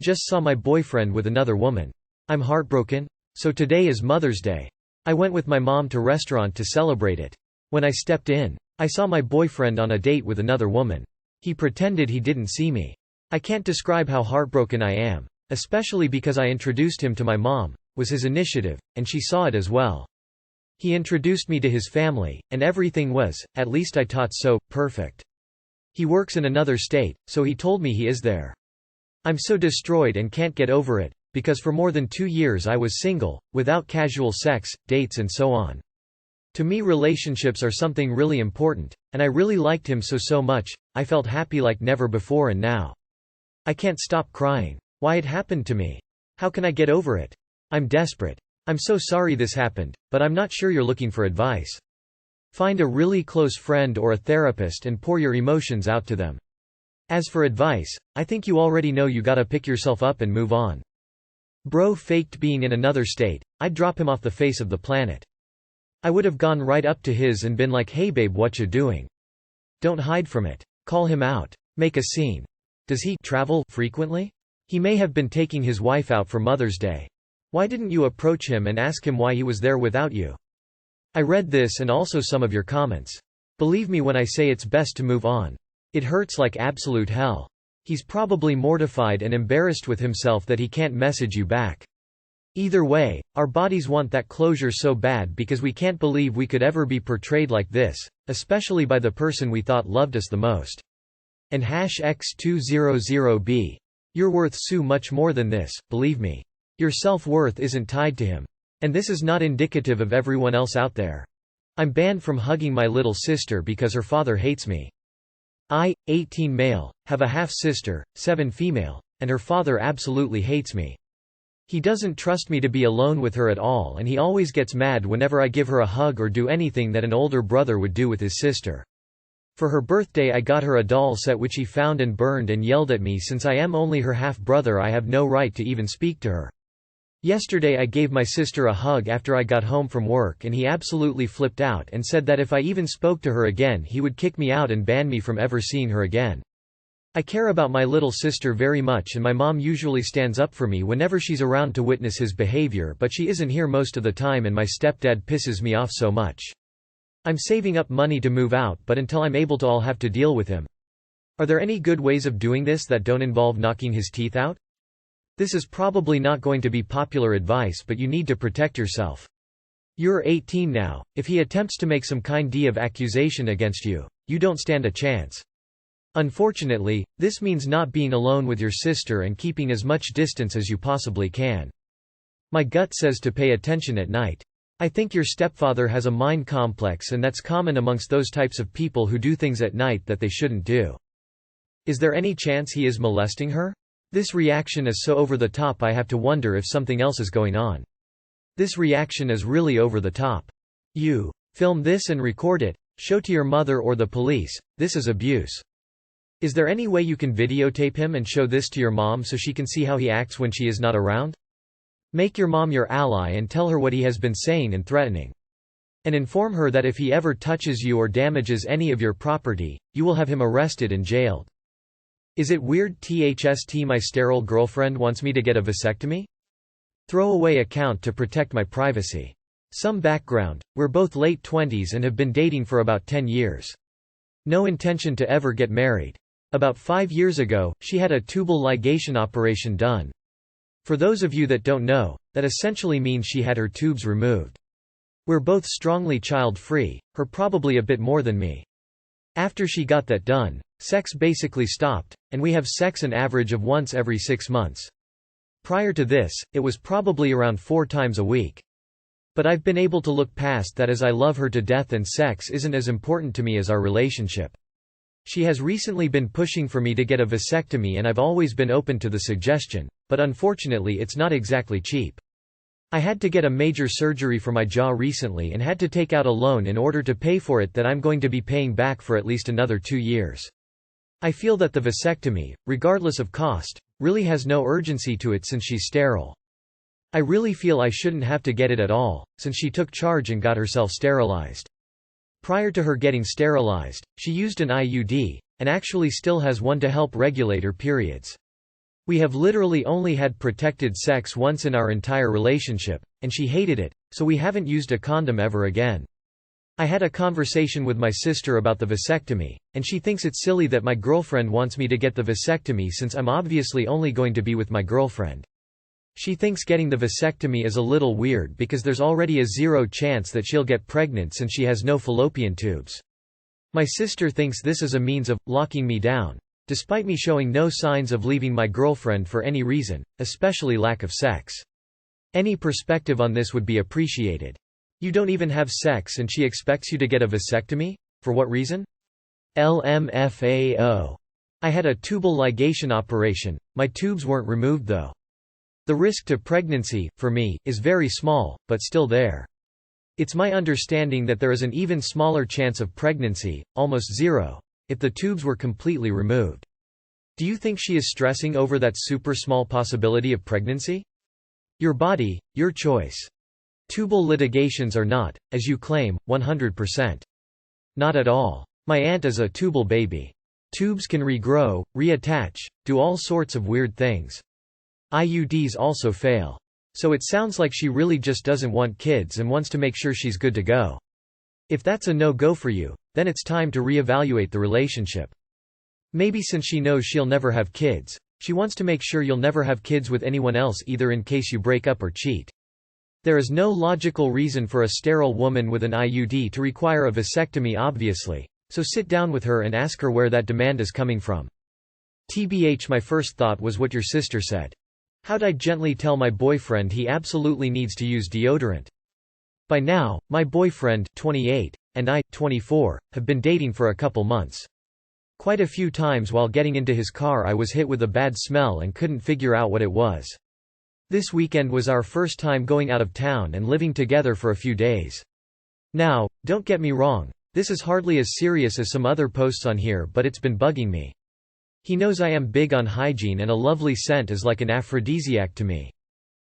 Just saw my boyfriend with another woman. I'm heartbroken. So today is Mother's Day. I went with my mom to restaurant to celebrate it. When I stepped in, I saw my boyfriend on a date with another woman. He pretended he didn't see me. I can't describe how heartbroken I am, especially because I introduced him to my mom, was his initiative, and she saw it as well. He introduced me to his family, and everything was, at least I thought so, perfect. He works in another state, so he told me he is there. I'm so destroyed and can't get over it, because for more than 2 years I was single, without casual sex, dates and so on. To me relationships are something really important, and I really liked him so much, I felt happy like never before and now. I can't stop crying. Why it happened to me? How can I get over it? I'm desperate. I'm so sorry this happened, but I'm not sure you're looking for advice. Find a really close friend or a therapist and pour your emotions out to them. As for advice, I think you already know you gotta pick yourself up and move on. Bro faked being in another state, I'd drop him off the face of the planet. I would have gone right up to his and been like, hey babe, what you doing? Don't hide from it. Call him out. Make a scene. Does he travel frequently? He may have been taking his wife out for Mother's Day. Why didn't you approach him and ask him why he was there without you? I read this and also some of your comments. Believe me when I say it's best to move on. It hurts like absolute hell. He's probably mortified and embarrassed with himself that he can't message you back. Either way, our bodies want that closure so bad because we can't believe we could ever be portrayed like this, especially by the person we thought loved us the most. And #X200B. You're worth so much more than this, believe me. Your self-worth isn't tied to him. And this is not indicative of everyone else out there. I'm banned from hugging my little sister because her father hates me. I, 18 male, have a half-sister, 7 female, and her father absolutely hates me. He doesn't trust me to be alone with her at all and he always gets mad whenever I give her a hug or do anything that an older brother would do with his sister. For her birthday I got her a doll set which he found and burned and yelled at me. Since I am only her half-brother I have no right to even speak to her. Yesterday I gave my sister a hug after I got home from work and he absolutely flipped out and said that if I even spoke to her again he would kick me out and ban me from ever seeing her again. I care about my little sister very much and my mom usually stands up for me whenever she's around to witness his behavior, but she isn't here most of the time and my stepdad pisses me off so much. I'm saving up money to move out, but until I'm able to I'll have to deal with him. Are there any good ways of doing this that don't involve knocking his teeth out? This is probably not going to be popular advice, but you need to protect yourself. You're 18 now. If he attempts to make some kind of accusation against you, you don't stand a chance. Unfortunately, this means not being alone with your sister and keeping as much distance as you possibly can. My gut says to pay attention at night. I think your stepfather has a mind complex and that's common amongst those types of people who do things at night that they shouldn't do. Is there any chance he is molesting her? This reaction is so over the top I have to wonder if something else is going on. This reaction is really over the top. You film this and record it, show to your mother or the police. This is abuse. Is there any way you can videotape him and show this to your mom so she can see how he acts when she is not around? Make your mom your ally and tell her what he has been saying and threatening. And inform her that if he ever touches you or damages any of your property, you will have him arrested and jailed. Is it weird THST my sterile girlfriend wants me to get a vasectomy? Throwaway account to protect my privacy. Some background, we're both late 20s and have been dating for about 10 years. No intention to ever get married. About 5 years ago, she had a tubal ligation operation done. For those of you that don't know, that essentially means she had her tubes removed. We're both strongly child-free, her probably a bit more than me. After she got that done, sex basically stopped, and we have sex an average of once every 6 months. Prior to this, it was probably around 4 times a week. But I've been able to look past that as I love her to death and sex isn't as important to me as our relationship. She has recently been pushing for me to get a vasectomy and I've always been open to the suggestion, but unfortunately it's not exactly cheap. I had to get a major surgery for my jaw recently and had to take out a loan in order to pay for it that I'm going to be paying back for at least another 2 years. I feel that the vasectomy, regardless of cost, really has no urgency to it since she's sterile. I really feel I shouldn't have to get it at all, since she took charge and got herself sterilized. Prior to her getting sterilized, she used an IUD, and actually still has one to help regulate her periods. We have literally only had protected sex once in our entire relationship, and she hated it, so we haven't used a condom ever again. I had a conversation with my sister about the vasectomy, and she thinks it's silly that my girlfriend wants me to get the vasectomy since I'm obviously only going to be with my girlfriend. She thinks getting the vasectomy is a little weird because there's already a 0 chance that she'll get pregnant since she has no fallopian tubes. My sister thinks this is a means of locking me down, despite me showing no signs of leaving my girlfriend for any reason, especially lack of sex. Any perspective on this would be appreciated. You don't even have sex and she expects you to get a vasectomy? For what reason? LMFAO. I had a tubal ligation operation, my tubes weren't removed though. The risk to pregnancy, for me, is very small, but still there. It's my understanding that there is an even smaller chance of pregnancy, almost 0, if the tubes were completely removed. Do you think she is stressing over that super small possibility of pregnancy? Your body, your choice. Tubal ligations are not, as you claim, 100%. Not at all. My aunt is a tubal baby. Tubes can regrow, reattach, do all sorts of weird things. IUDs also fail. So it sounds like she really just doesn't want kids and wants to make sure she's good to go. If that's a no-go for you, then it's time to reevaluate the relationship. Maybe since she knows she'll never have kids, she wants to make sure you'll never have kids with anyone else either in case you break up or cheat. There is no logical reason for a sterile woman with an IUD to require a vasectomy obviously, so sit down with her and ask her where that demand is coming from. TBH, my first thought was what your sister said. How'd I gently tell my boyfriend he absolutely needs to use deodorant? By now, my boyfriend, 28, and I, 24, have been dating for a couple months. Quite a few times while getting into his car I was hit with a bad smell and couldn't figure out what it was. This weekend was our first time going out of town and living together for a few days. Now, don't get me wrong, this is hardly as serious as some other posts on here, but it's been bugging me. He knows I am big on hygiene and a lovely scent is like an aphrodisiac to me.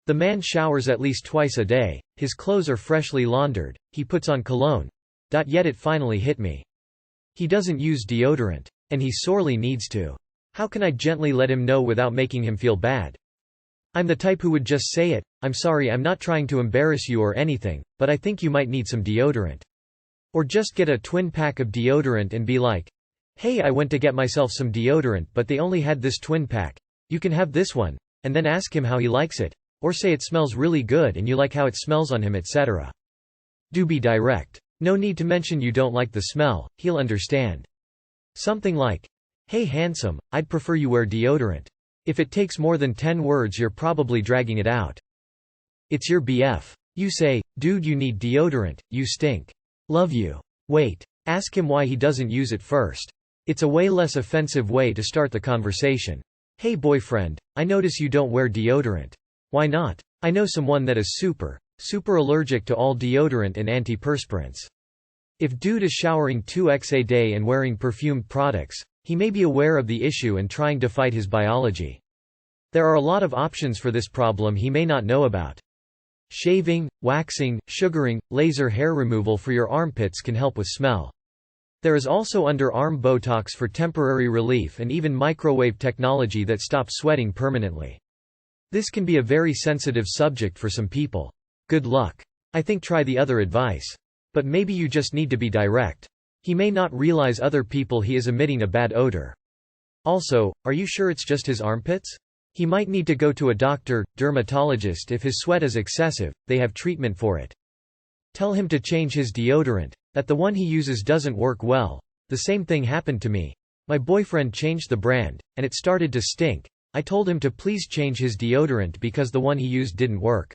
The man showers at least twice a day, his clothes are freshly laundered, he puts on cologne. Yet it finally hit me. He doesn't use deodorant. And he sorely needs to. How can I gently let him know without making him feel bad? I'm the type who would just say it, I'm sorry, I'm not trying to embarrass you or anything, but I think you might need some deodorant. Or just get a twin pack of deodorant and be like, hey, I went to get myself some deodorant but they only had this twin pack, you can have this one, and then ask him how he likes it, or say it smells really good and you like how it smells on him, etc. Do be direct. No need to mention you don't like the smell, he'll understand. Something like, hey handsome, I'd prefer you wear deodorant. If it takes more than 10 words you're probably dragging it out. It's your BF. You say, dude, you need deodorant, you stink. Love you. Wait. Ask him why he doesn't use it first. It's a way less offensive way to start the conversation. Hey boyfriend, I notice you don't wear deodorant. Why not? I know someone that is super allergic to all deodorant and antiperspirants. If dude is showering 2x a day and wearing perfumed products, he may be aware of the issue and trying to fight his biology. There are a lot of options for this problem he may not know about. Shaving, waxing, sugaring, laser hair removal for your armpits can help with smell. There is also underarm Botox for temporary relief and even microwave technology that stops sweating permanently. This can be a very sensitive subject for some people. Good luck. I think try the other advice. But maybe you just need to be direct. He may not realize other people he is emitting a bad odor. Also, are you sure it's just his armpits? He might need to go to a doctor, dermatologist if his sweat is excessive, they have treatment for it. Tell him to change his deodorant, that the one he uses doesn't work well. The same thing happened to me. My boyfriend changed the brand, and it started to stink. I told him to please change his deodorant because the one he used didn't work.